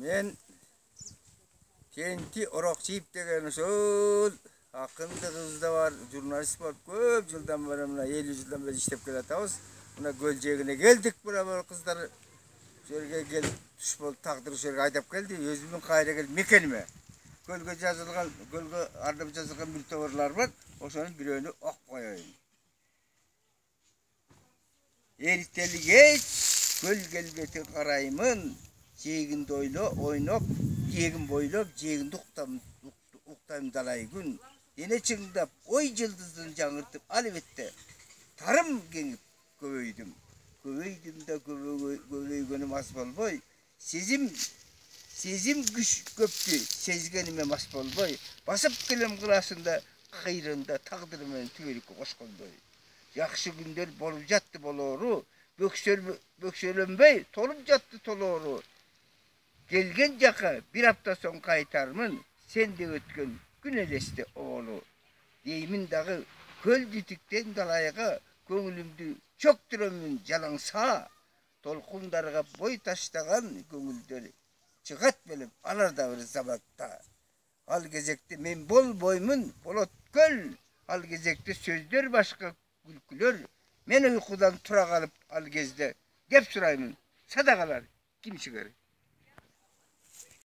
Men Kenti Orokçiyip degen ошол акынды кыз да бар, журналист бар. Көп жылдан бeri, мына 50 жылдан бeri иштеп келатабыз. Мына көл жегине келдик, бул кыздар жерге келип туш болуп, тагдыр жерге айдап келди. Өзүмдүн кайра келип мекениме. Көлгө жазылган, көлгө ардып жазылган мültөгөрлөр бар. Ошонун бирөөнү окуп коеюн. Эртелгеч көл келбети караймын. Жегинди ойноп, жегин бойлоп, жегинди уктайм далай күн. Дене чыңдап, ой жылдыздын жаңыртып, албетте тарым кеңип көбөйдүм. Көбөйдүм да көбөйгөнүм аз болбой, сезим көптү, сезгениме мас болбой, басып келем кыласында, кайрында тагдыры менен түгөлүккө кошкондой. Жакшы күндөр болуп жатты болоору, бөксөлөнбөй толуп жатты толоору. Gelgen jaka bir hafta soň kaytarmın, sende ötken gün eleste oğlu. Deymin dağı köl ditikten dalayaga köngülümdü çöktürömün jalansa, tolkundarga boy taştagan köngülдөр çıgat belip alar da bir zabatta. Al gezekte men bol boymun, bolot köl, al gezekte sözдөр başka gülkülör. Men uykudan tura kalıp al gezde, gep suraymın, sadakalar kim çıkarır?